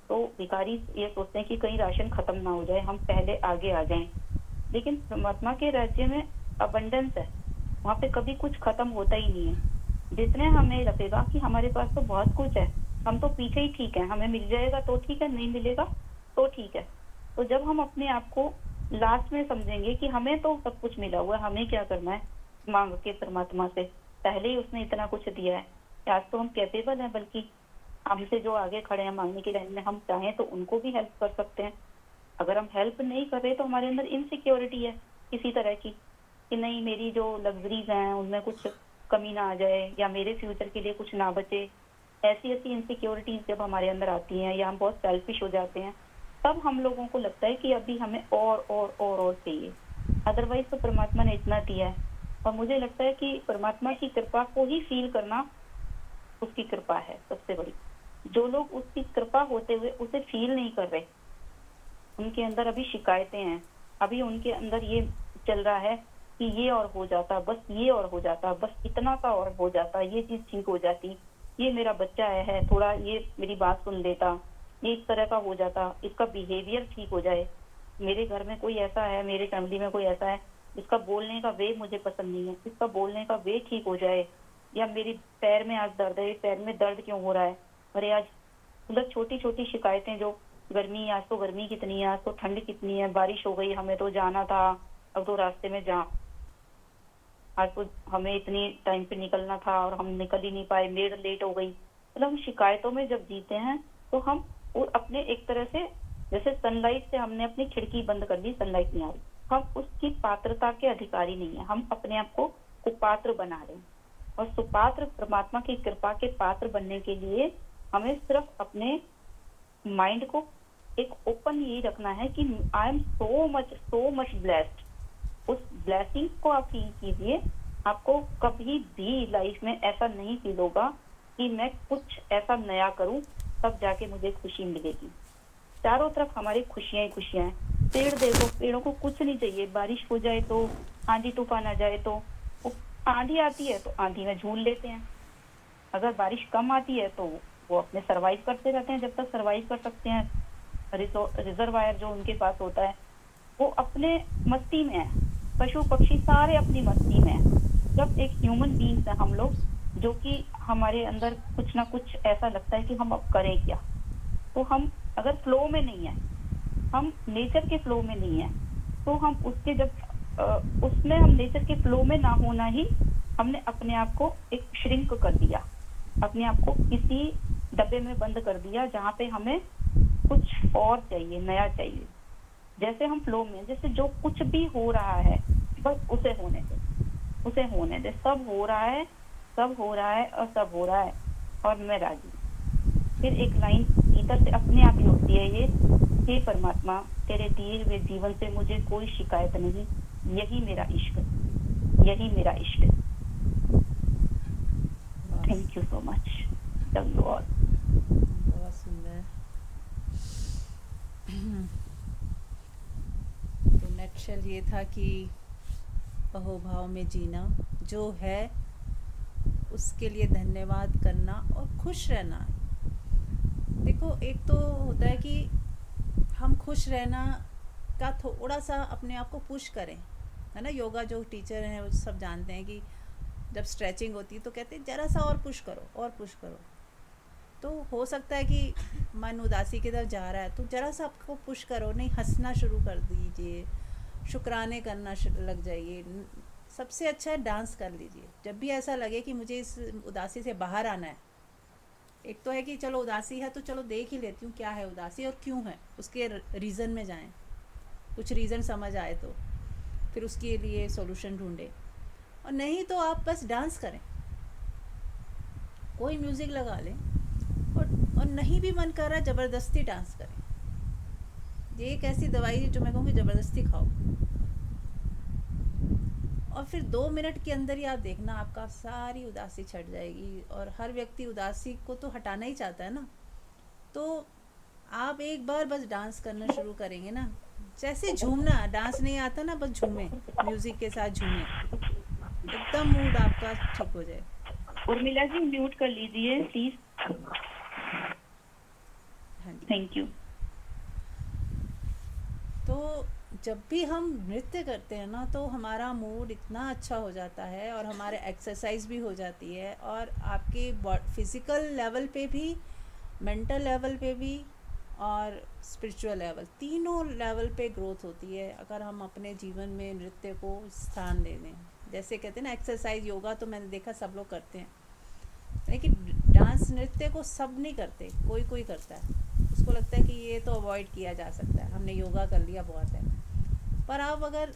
तो भिखारी ये सोचते हैं कि कहीं राशन खत्म ना हो जाए, हम पहले आगे आ जाएं। लेकिन परमात्मा के राज्य में अबंडेंस है, वहाँ पे कभी कुछ खत्म होता ही नहीं है। जितने हमें लगेगा कि हमारे पास तो बहुत कुछ है, हम तो पीछे ही ठीक है, हमें मिल जाएगा तो ठीक है, नहीं मिलेगा तो ठीक है। तो जब हम अपने आप को लास्ट में समझेंगे कि हमें तो सब कुछ मिला हुआ है, हमें क्या करना है मांग के परमात्मा से, पहले ही उसने इतना कुछ दिया है। आज तो हम कैपेबल हैं, बल्कि हमसे जो आगे खड़े हैं मांगने की लाइन में, हम चाहें तो उनको भी हेल्प कर सकते हैं। अगर हम हेल्प नहीं कर रहे तो हमारे अंदर इनसिक्योरिटी है किसी तरह की, कि नहीं मेरी जो लग्जरीज हैं उनमें कुछ कमी ना आ जाए, या मेरे फ्यूचर के लिए कुछ ना बचे। ऐसी ऐसी इनसिक्योरिटीज जब हमारे अंदर आती हैं, या हम बहुत सेल्फिश हो जाते हैं, तब हम लोगों को लगता है कि अभी हमें और चाहिए। अदरवाइज तो परमात्मा ने इतना दिया है। और मुझे लगता है कि परमात्मा की कृपा को ही फील करना उसकी कृपा है सबसे बड़ी। जो लोग उसकी कृपा होते हुए उसे फील नहीं कर रहे, उनके अंदर अभी शिकायतें हैं, अभी उनके अंदर ये चल रहा है कि ये और हो जाता, बस ये और हो जाता, बस इतना सा और हो जाता, ये चीज ठीक हो जाती, ये मेरा बच्चा है थोड़ा ये मेरी बात सुन लेता, ये इस तरह का हो जाता, इसका बिहेवियर ठीक हो जाए, मेरे घर में कोई ऐसा है, मेरे फैमिली में कोई ऐसा है इसका बोलने का वे मुझे पसंद नहीं है, इसका बोलने का वे ठीक हो जाए। या मेरी पैर में आज दर्द है, पैर में दर्द क्यों हो रहा है, अरे आज मतलब छोटी छोटी शिकायतें, जो गर्मी, आज तो गर्मी कितनी है, आज तो ठंड कितनी है, बारिश हो गई, हमें तो जाना था, अब तो रास्ते में आज तो हमें इतनी टाइम पे निकलना था और हम निकल ही नहीं पाए, मेड लेट हो गई। मतलब हम शिकायतों में जब जीते हैं तो हम अपने एक तरह से, जैसे सनलाइट से हमने अपनी खिड़की बंद कर दी, सनलाइट नहीं आ रही, हम उसकी पात्रता के अधिकारी नहीं है, हम अपने आप को कुपात्र बना रहे हैं। और सुपात्र परमात्मा की कृपा के पात्र बनने के लिए हमें सिर्फ अपने माइंड को एक ओपन यही रखना है कि I am so much blessed. उस ब्लेसिंग को आप फील कीजिए। आपको कभी भी लाइफ में ऐसा नहीं फील होगा कि मैं कुछ ऐसा नया करूं तब जाके मुझे खुशी मिलेगी। चारों तरफ हमारी खुशियां ही खुशियां हैं। पेड़ देखो, पेड़ों को कुछ नहीं चाहिए, बारिश हो जाए तो, आंधी तूफान आ जाए तो, आंधी आती है तो आंधी में झूल लेते हैं, अगर बारिश कम आती है तो वो अपने सरवाइव करते रहते हैं जब तक सरवाइव कर सकते हैं। रिजर्वायर जो उनके पास होता है वो अपने मस्ती में है, पशु पक्षी सारे अपनी मस्ती में है। जब एक ह्यूमन बींग्स है हम लोग, जो कि हमारे अंदर कुछ ना कुछ ऐसा लगता है कि हम अब करें क्या। तो हम अगर फ्लो में नहीं है, हम नेचर के फ्लो में नहीं है, तो हम उसके जब उसमें हम नेचर के फ्लो में ना होना ही, हमने अपने आप को एक श्रिंक कर दिया, अपने आप को किसी डब्बे में बंद कर दिया जहाँ पे हमें कुछ और चाहिए, नया चाहिए। जैसे हम फ्लो में, जैसे जो कुछ भी हो रहा है बस उसे होने दे, उसे होने दे, सब हो रहा है, सब हो रहा है और सब हो रहा है और मैं राजी। फिर एक लाइन भीतर से अपने आप ही उठती है, ये, हे परमात्मा, तेरे दिए हुए जीवन से मुझे कोई शिकायत नहीं, यही मेरा इश्क, यही मेरा इश्क। Thank you so much, love you all. बहुत सुंदर। तो नटशल ये था कि अहोभाव में जीना, जो है उसके लिए धन्यवाद करना और खुश रहना। देखो, एक तो होता है कि हम खुश रहना का थोड़ा सा अपने आप को पुश करें, है ना। योगा जो टीचर हैं वो सब जानते हैं कि जब स्ट्रेचिंग होती है तो कहते हैं ज़रा सा और पुश करो, और पुश करो। तो हो सकता है कि मन उदासी की तरफ जा रहा है तो ज़रा सा आपको पुश करो, नहीं हंसना शुरू कर दीजिए, शुक्राने करना लग जाइए। सबसे अच्छा है डांस कर लीजिए जब भी ऐसा लगे कि मुझे इस उदासी से बाहर आना है। एक तो है कि चलो उदासी है तो चलो देख ही लेती हूँ क्या है उदासी और क्यों है, उसके रीज़न में जाएं, कुछ रीज़न समझ आए तो फिर उसके लिए सॉल्यूशन ढूंढें। और नहीं तो आप बस डांस करें, कोई म्यूज़िक लगा लें, और नहीं भी मन कर रहा है ज़बरदस्ती डांस करें। ये एक ऐसी दवाई है जो मैं कहूँगी ज़बरदस्ती खाओ, और फिर 2 मिनट के अंदर ही आप देखना आपका सारी उदासी छट जाएगी। और हर व्यक्ति उदासी को तो हटाना ही चाहता है ना। तो आप एक बार बस डांस करना शुरू करेंगे ना, जैसे झूमना, डांस नहीं आता ना, बस झूमें, म्यूज़िक के साथ झूमें, एकदम मूड आपका ठीक हो जाए। उर्मिला जी म्यूट कर लीजिए प्लीज। हाँ जी। Thank you. तो जब भी हम नृत्य करते हैं ना तो हमारा मूड इतना अच्छा हो जाता है और हमारे एक्सरसाइज भी हो जाती है, और आपके फिज़िकल लेवल पे भी, मेंटल लेवल पे भी, और स्पिरिचुअल लेवल, तीनों लेवल पे ग्रोथ होती है अगर हम अपने जीवन में नृत्य को स्थान दे दें। जैसे कहते हैं ना एक्सरसाइज, योगा तो मैंने देखा सब लोग करते हैं, लेकिन डांस नृत्य को सब नहीं करते, कोई कोई करता है। उसको लगता है कि ये तो अवॉइड किया जा सकता है, हमने योगा कर लिया बहुत है। पर आप अगर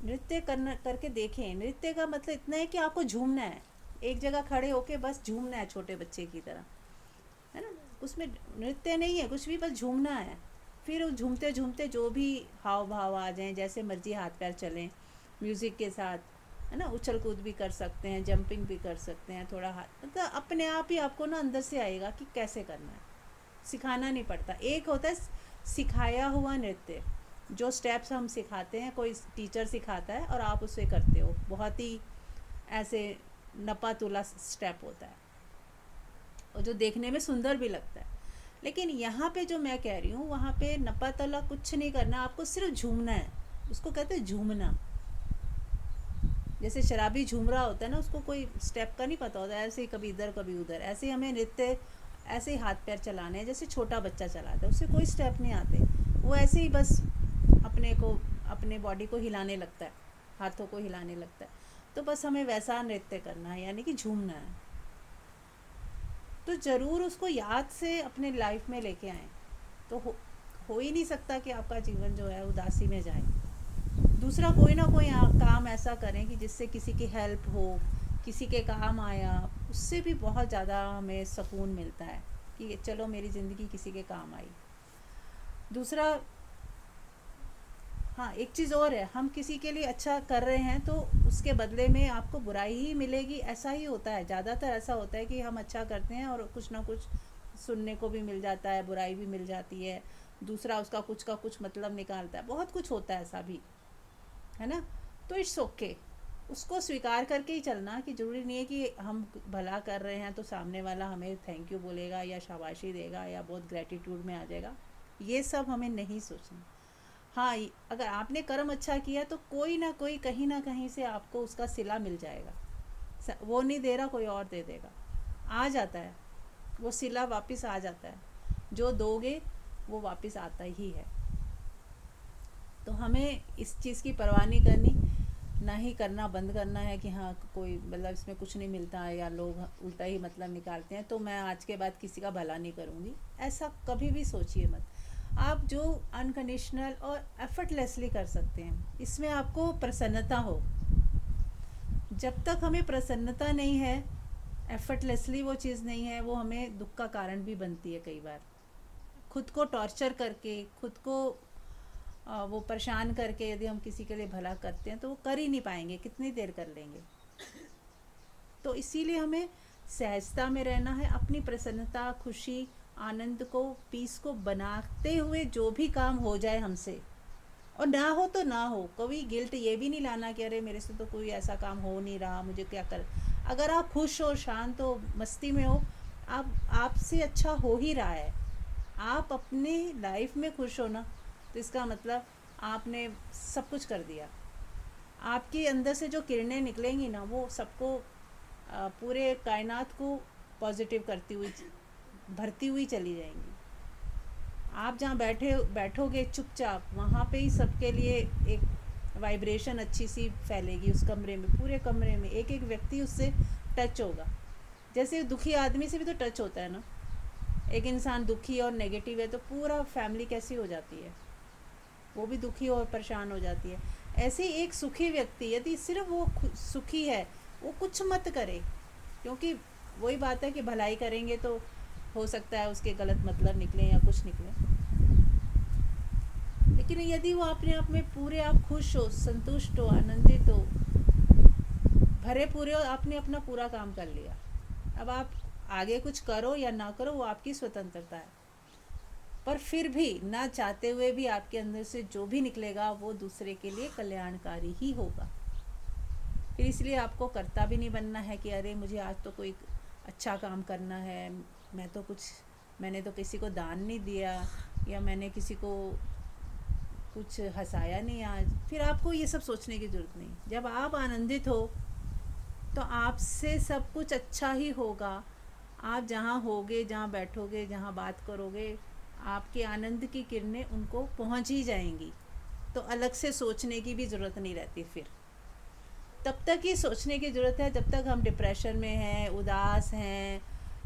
नृत्य करके देखें, नृत्य का मतलब इतना है कि आपको झूमना है, एक जगह खड़े होके बस झूमना है छोटे बच्चे की तरह, है ना। उसमें नृत्य नहीं है कुछ भी, बस झूमना है। फिर झूमते झूमते जो भी हाव भाव आ जाएं, जैसे मर्जी हाथ पैर चलें म्यूज़िक के साथ, है ना। उछल कूद भी कर सकते हैं, जंपिंग भी कर सकते हैं, थोड़ा हाथ, मतलब अपने आप ही आपको ना अंदर से आएगा कि कैसे करना है, सिखाना नहीं पड़ता। एक होता है सिखाया हुआ नृत्य, जो स्टेप्स हम सिखाते हैं, कोई टीचर सिखाता है और आप उसे करते हो, बहुत ही ऐसे नपा तुला स्टेप होता है और जो देखने में सुंदर भी लगता है। लेकिन यहाँ पे जो मैं कह रही हूँ, वहाँ पे नपा तला कुछ नहीं करना, आपको सिर्फ झूमना है। उसको कहते हैं झूमना। जैसे शराबी झूम रहा होता है ना, उसको कोई स्टेप का नहीं पता होता, ऐसे ही कभी इधर कभी उधर, ऐसे ही हमें नृत्य ऐसे ही हाथ पैर चलाने हैं जैसे छोटा बच्चा चलाता है, उससे कोई स्टेप नहीं आते, वो ऐसे ही बस अपने बॉडी को हिलाने लगता है, हाथों को हिलाने लगता है। तो बस हमें वैसा नृत्य करना है, यानी कि झूमना है। तो ज़रूर उसको याद से अपने लाइफ में लेके आएँ, तो हो ही नहीं सकता कि आपका जीवन जो है उदासी में जाए। दूसरा, कोई ना कोई काम ऐसा करें कि जिससे किसी की हेल्प हो, किसी के काम आया, उससे भी बहुत ज़्यादा हमें सुकून मिलता है कि चलो मेरी ज़िंदगी किसी के काम आई। दूसरा, हाँ एक चीज़ और है, हम किसी के लिए अच्छा कर रहे हैं तो उसके बदले में आपको बुराई ही मिलेगी, ऐसा ही होता है। ज़्यादातर ऐसा होता है कि हम अच्छा करते हैं और कुछ ना कुछ सुनने को भी मिल जाता है, बुराई भी मिल जाती है, दूसरा उसका कुछ का कुछ मतलब निकालता है, बहुत कुछ होता है ऐसा भी, है ना। तो इट्स ओके, उसको स्वीकार करके ही चलना कि ज़रूरी नहीं है कि हम भला कर रहे हैं तो सामने वाला हमें थैंक यू बोलेगा या शाबाशी देगा या बहुत ग्रेटिट्यूड में आ जाएगा, ये सब हमें नहीं सोचना। हाँ, अगर आपने कर्म अच्छा किया तो कोई ना कोई कहीं ना कहीं से आपको उसका सिला मिल जाएगा, वो नहीं दे रहा, कोई और दे देगा, आ जाता है वो सिला, वापस आ जाता है। जो दोगे वो वापस आता ही है। तो हमें इस चीज़ की परवाह नहीं करनी, ना ही करना बंद करना है कि हाँ कोई मतलब इसमें कुछ नहीं मिलता है या लोग उल्टा ही मतलब निकालते हैं तो मैं आज के बाद किसी का भला नहीं करूँगी, ऐसा कभी भी सोचिए मत। आप जो अनकंडीशनल और एफर्टलेसली कर सकते हैं, इसमें आपको प्रसन्नता हो। जब तक हमें प्रसन्नता नहीं है, एफर्टलेसली वो चीज़ नहीं है, वो हमें दुख का कारण भी बनती है। कई बार खुद को टॉर्चर करके, खुद को वो परेशान करके यदि हम किसी के लिए भला करते हैं तो वो कर ही नहीं पाएंगे, कितनी देर कर लेंगे। तो इसीलिए हमें सहजता में रहना है, अपनी प्रसन्नता, खुशी, आनंद को, पीस को बनाते हुए जो भी काम हो जाए हमसे, और ना हो तो ना हो, कभी गिल्ट ये भी नहीं लाना कि अरे मेरे से तो कोई ऐसा काम हो नहीं रहा, मुझे क्या कर। अगर आप खुश हो, शांत हो, मस्ती में हो, आपसे अच्छा हो ही रहा है, आप अपनी लाइफ में खुश हो ना, तो इसका मतलब आपने सब कुछ कर दिया। आपके अंदर से जो किरणें निकलेंगी ना, वो सबको पूरे कायनात को पॉजिटिव करती हुई, भरती हुई चली जाएंगी। आप जहाँ बैठोगे चुपचाप, वहाँ पे ही सबके लिए एक वाइब्रेशन अच्छी सी फैलेगी उस कमरे में, पूरे कमरे में एक एक व्यक्ति उससे टच होगा। जैसे दुखी आदमी से भी तो टच होता है ना, एक इंसान दुखी और नेगेटिव है तो पूरा फैमिली कैसी हो जाती है, वो भी दुखी और परेशान हो जाती है। ऐसे ही एक सुखी व्यक्ति, यदि सिर्फ वो सुखी है, वो कुछ मत करे, क्योंकि वही बात है कि भलाई करेंगे तो हो सकता है उसके गलत मतलब निकले या कुछ निकले। लेकिन यदि वो अपने आप में पूरे आप खुश हो, संतुष्ट हो, आनंदित हो, भरे पूरे हो, आपने अपना पूरा काम कर लिया। अब आप आगे कुछ करो या ना करो, वो आपकी स्वतंत्रता है, पर फिर भी ना चाहते हुए भी आपके अंदर से जो भी निकलेगा वो दूसरे के लिए कल्याणकारी ही होगा। फिर इसलिए आपको कर्ता भी नहीं बनना है कि अरे मुझे आज तो कोई अच्छा काम करना है, मैंने तो किसी को दान नहीं दिया, या मैंने किसी को कुछ हंसाया नहीं आज। फिर आपको ये सब सोचने की ज़रूरत नहीं। जब आप आनंदित हो तो आपसे सब कुछ अच्छा ही होगा। आप जहाँ होगे, जहाँ बैठोगे, जहाँ बात करोगे, आपके आनंद की किरणें उनको पहुँच ही जाएंगी। तो अलग से सोचने की भी ज़रूरत नहीं रहती। फिर तब तक ही सोचने की ज़रूरत है जब तक हम डिप्रेशन में हैं, उदास हैं,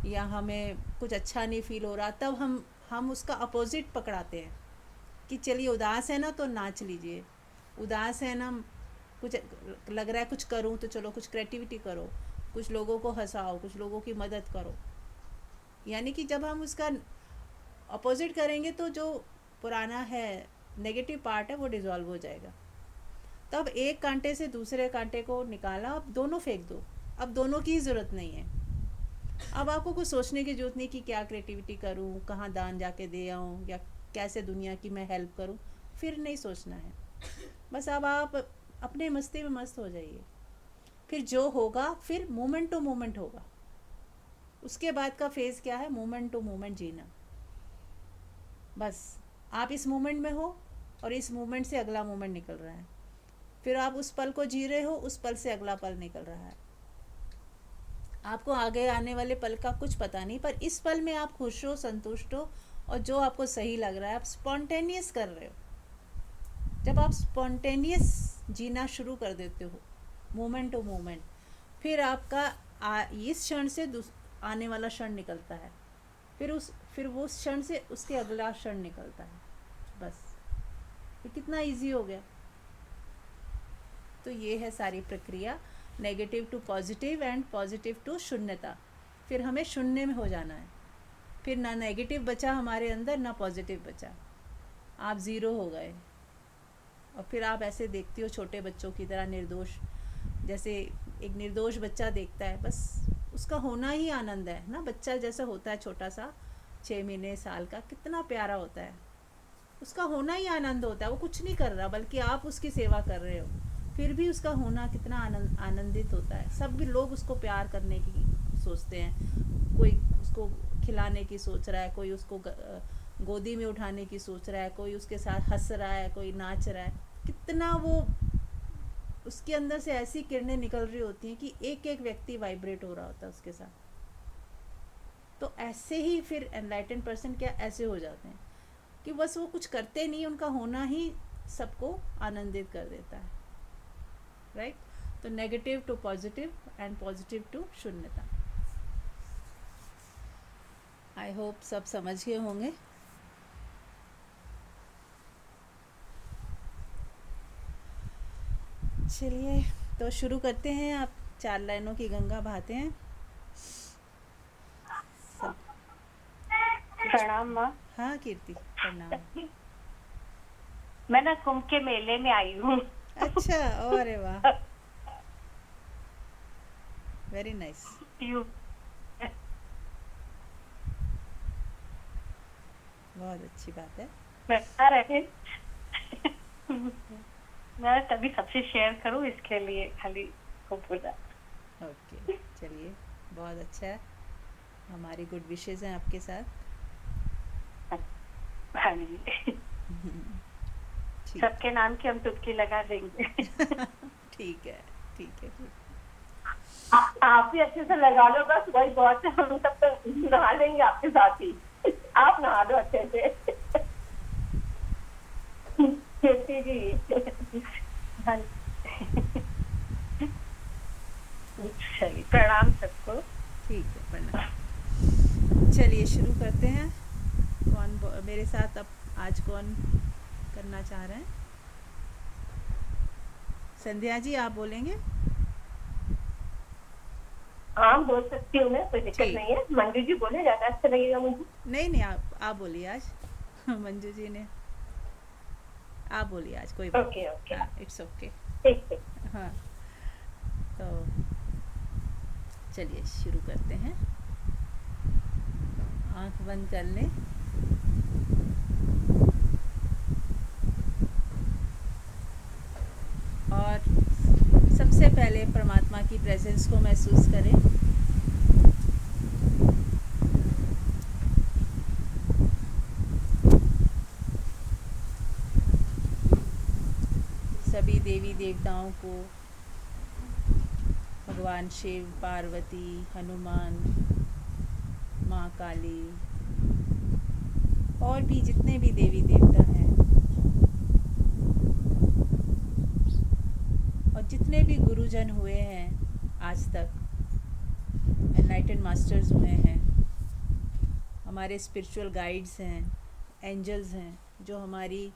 या हमें कुछ अच्छा नहीं फील हो रहा, तब हम उसका अपोजिट पकड़ाते हैं कि चलिए उदास है ना तो नाच लीजिए, उदास है ना, कुछ लग रहा है कुछ करूं तो चलो कुछ क्रिएटिविटी करो, कुछ लोगों को हंसाओ, कुछ लोगों की मदद करो। यानी कि जब हम उसका अपोजिट करेंगे तो जो पुराना है नेगेटिव पार्ट है वो डिज़ोल्व हो जाएगा। तब एक कांटे से दूसरे कांटे को निकाला, अब दोनों फेंक दो, अब दोनों की ज़रूरत नहीं है। अब आपको कुछ सोचने की ज़रूरत नहीं कि क्या क्रिएटिविटी करूं, कहाँ दान जाके दे आऊं, या कैसे दुनिया की मैं हेल्प करूं, फिर नहीं सोचना है। बस अब आप अपने मस्ती में मस्त हो जाइए। फिर जो होगा फिर मोमेंट टू मोमेंट होगा। उसके बाद का फेज़ क्या है, मोमेंट टू मोमेंट जीना। बस आप इस मोमेंट में हो और इस मोमेंट से अगला मोमेंट निकल रहा है, फिर आप उस पल को जी रहे हो, उस पल से अगला पल निकल रहा है। आपको आगे आने वाले पल का कुछ पता नहीं, पर इस पल में आप खुश हो, संतुष्ट हो, और जो आपको सही लग रहा है आप स्पॉन्टेनियस कर रहे हो। जब आप स्पॉन्टेनियस जीना शुरू कर देते हो, मोमेंट टू मोमेंट, फिर आपका इस क्षण से आने वाला क्षण निकलता है, फिर वो क्षण से उसके अगला क्षण निकलता है। बस ये कितना इजी हो गया। तो ये है सारी प्रक्रिया, negative to positive and positive to शून्यता। फिर हमें शून्य में हो जाना है, फिर ना नेगेटिव बचा हमारे अंदर, ना पॉजिटिव बचा, आप ज़ीरो हो गए। और फिर आप ऐसे देखती हो छोटे बच्चों की तरह निर्दोष, जैसे एक निर्दोष बच्चा देखता है, बस उसका होना ही आनंद है ना। बच्चा जैसा होता है छोटा सा, 6 महीने साल का, कितना प्यारा होता है, उसका होना ही आनंद होता है। वो कुछ नहीं कर रहा, बल्कि आप उसकी सेवा कर रहे हो, फिर भी उसका होना कितना आनंदित होता है। सब भी लोग उसको प्यार करने की सोचते हैं, कोई उसको खिलाने की सोच रहा है, कोई उसको गोदी में उठाने की सोच रहा है, कोई उसके साथ हंस रहा है, कोई नाच रहा है। कितना वो उसके अंदर से ऐसी किरणें निकल रही होती हैं कि एक एक व्यक्ति वाइब्रेट हो रहा होता है उसके साथ। तो ऐसे ही फिर एनलाइटन पर्सन क्या ऐसे हो जाते हैं कि बस वो कुछ करते नहीं, उनका होना ही सबको आनंदित कर देता है, राइट। तो negative to positive and positive to शून्यता। आई होप सब समझ गए होंगे। चलिए तो शुरू करते हैं। आप 4 लाइनों की गंगा बहाते हैं सब। प्रणाम माँ। हाँ कीर्ति, प्रणाम। मैं ना कुंभ के मेले में आई हूँ। अच्छा, अरे वाह, वेरी नाइस। बहुत अच्छी बात है। मैं आ रहे मैं तभी सबसे शेयर करूँ, इसके लिए खाली को बोला। ओके, चलिए बहुत अच्छा है। हमारी गुड विशेस हैं आपके साथ। हाँ जी, ठीक सबके नाम की हम टुटकी लगा देंगे। ठीक है, ठीक है, ठीक। आप भी अच्छे से लगा लो, बस वही बहुत है। हम सब तो नहा लेंगे आपके साथ ही। आप नहा दो अच्छे से। कीर्ति जी, हाँ चलिए, प्रणाम सबको। ठीक है, प्रणाम। चलिए शुरू करते हैं। मेरे साथ अब आज कौन करना चाह रहे हैं? संध्या जी आप बोलेंगे? हाँ बोल सकती हूँ मैं, कोई दिक्कत ठीक। नहीं है। मंजू जी बोले, ज्यादा अच्छा लगेगा मुझे। नहीं, आप बोलिए आज। मंजू जी ने, आप बोलिए आज, कोई बात। ओके ओके, हाँ, इट्स ओके। ठीक ठीक। हाँ, तो चलिए शुरू करते हैं। आंख बंद कर लें। और सबसे पहले परमात्मा की प्रेजेंस को महसूस करें। सभी देवी देवताओं को, भगवान शिव, पार्वती, हनुमान, माँ काली और भी जितने भी देवी देवता हैं और जितने भी गुरुजन हुए हैं आज तक, एनलाइटेंड मास्टर्स हुए हैं, हमारे स्पिरिचुअल गाइड्स हैं, एंजल्स हैं, जो हमारी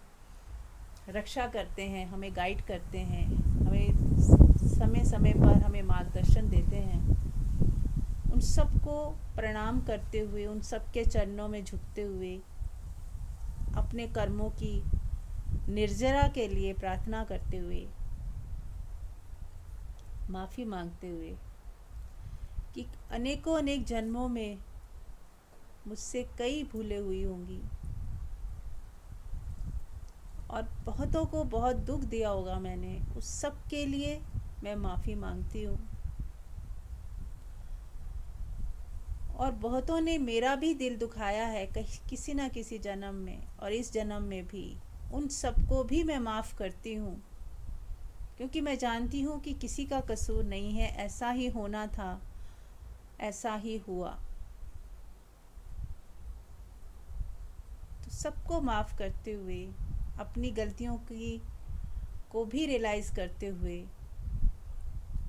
रक्षा करते हैं, हमें गाइड करते हैं, हमें समय समय पर हमें मार्गदर्शन देते हैं, उन सबको प्रणाम करते हुए, उन सब के चरणों में झुकते हुए, अपने कर्मों की निर्जरा के लिए प्रार्थना करते हुए, माफ़ी मांगते हुए कि अनेकों अनेक जन्मों में मुझसे कई भूलें हुई होंगी और बहुतों को बहुत दुख दिया होगा मैंने, उस सब के लिए मैं माफ़ी मांगती हूँ। और बहुतों ने मेरा भी दिल दुखाया है किसी ना किसी जन्म में, और इस जन्म में भी उन सबको भी मैं माफ़ करती हूँ, क्योंकि मैं जानती हूँ कि किसी का कसूर नहीं है, ऐसा ही होना था, ऐसा ही हुआ। तो सबको माफ़ करते हुए, अपनी गलतियों की को भी रियलाइज़ करते हुए,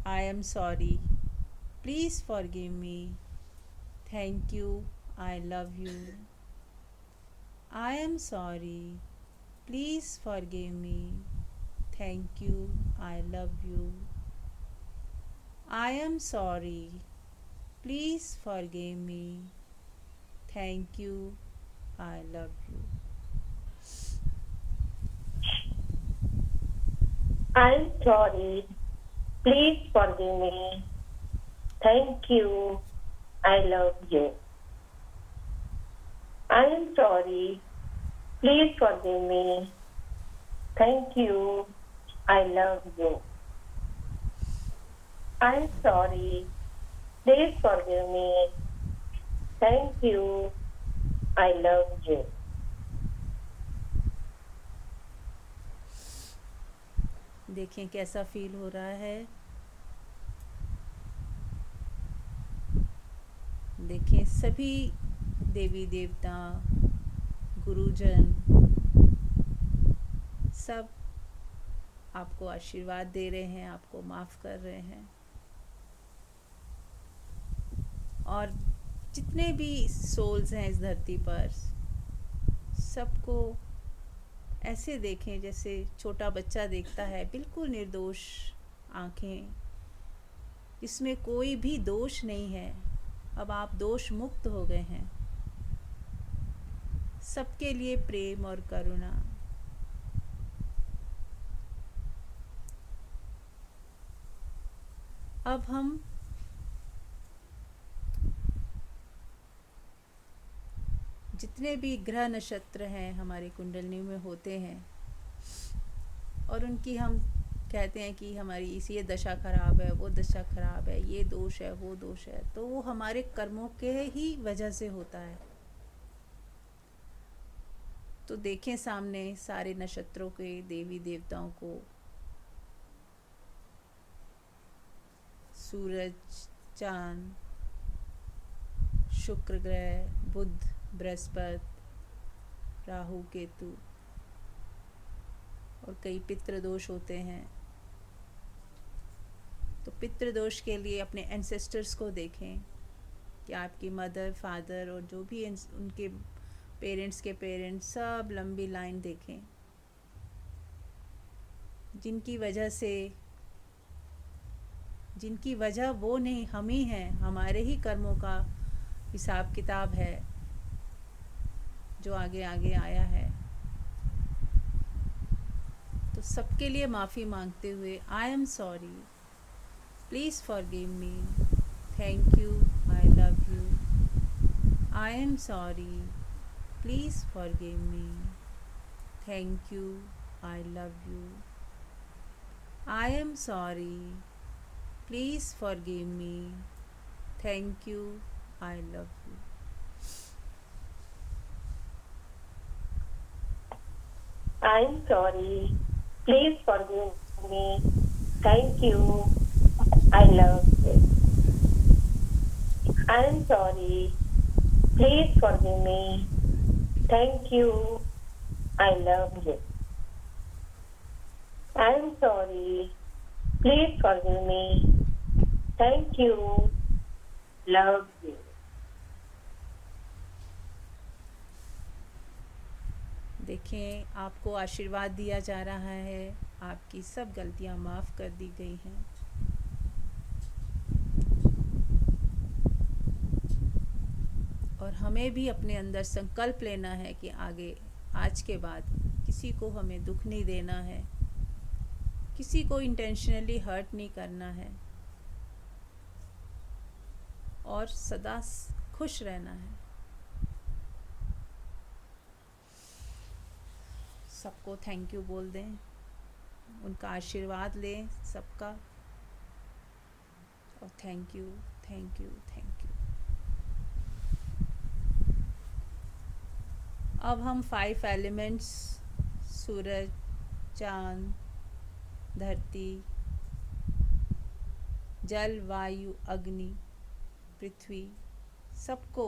I am sorry, please forgive me, thank you, I love you, I am sorry, please forgive me, thank you, I love you, I am sorry, please forgive me, thank you, I love you. I'm sorry, please forgive me, thank you, I love you. I'm sorry, please forgive me, thank you, I love you. I'm sorry, please forgive me, thank you, I love you. देखें कैसा feel हो रहा है। देखें सभी देवी देवता, गुरुजन सब आपको आशीर्वाद दे रहे हैं, आपको माफ़ कर रहे हैं। और जितने भी सोल्स हैं इस धरती पर, सबको ऐसे देखें जैसे छोटा बच्चा देखता है, बिल्कुल निर्दोष आँखें, इसमें कोई भी दोष नहीं है। अब आप दोष मुक्त हो गए हैं। सबके लिए प्रेम और करुणा। अब हम जितने भी ग्रह नक्षत्र हैं हमारी कुंडलिनी में होते हैं, और उनकी हम कहते हैं कि हमारी ये दशा खराब है, वो दशा खराब है, ये दोष है, वो दोष है, तो वो हमारे कर्मों के ही वजह से होता है। तो देखें सामने सारे नक्षत्रों के देवी देवताओं को, सूरज, चांद, शुक्र ग्रह, बुध, बृहस्पति, राहु, केतु, और कई पितृदोष होते हैं। तो पितृदोष के लिए अपने एंसेस्टर्स को देखें कि आपकी मदर, फादर और जो भी उनके पेरेंट्स के पेरेंट्स, सब लंबी लाइन देखें, जिनकी वजह वो नहीं, हम ही हैं। हमारे ही कर्मों का हिसाब किताब है जो आगे आगे आया है। तो सबके लिए माफ़ी मांगते हुए, I am sorry, please forgive me, thank you, I love you, I am sorry, please forgive me, thank you, I love you, I am sorry, please forgive me, thank you, I love you. I'm sorry. Please forgive me. Thank you. I love you. I'm sorry. Please forgive me. Thank you. I love you. I'm sorry. Please forgive me. Thank you. Love you. देखें आपको आशीर्वाद दिया जा रहा है, आपकी सब गलतियां माफ़ कर दी गई हैं। और हमें भी अपने अंदर संकल्प लेना है कि आगे, आज के बाद किसी को हमें दुख नहीं देना है, किसी को इंटेंशनली हर्ट नहीं करना है, और सदा खुश रहना है। सबको थैंक यू बोल दें, उनका आशीर्वाद लें सबका, और thank you, thank you, thank you. अब हम 5 एलिमेंट्स, सूरज, चांद, धरती, जल, वायु, अग्नि, पृथ्वी, सबको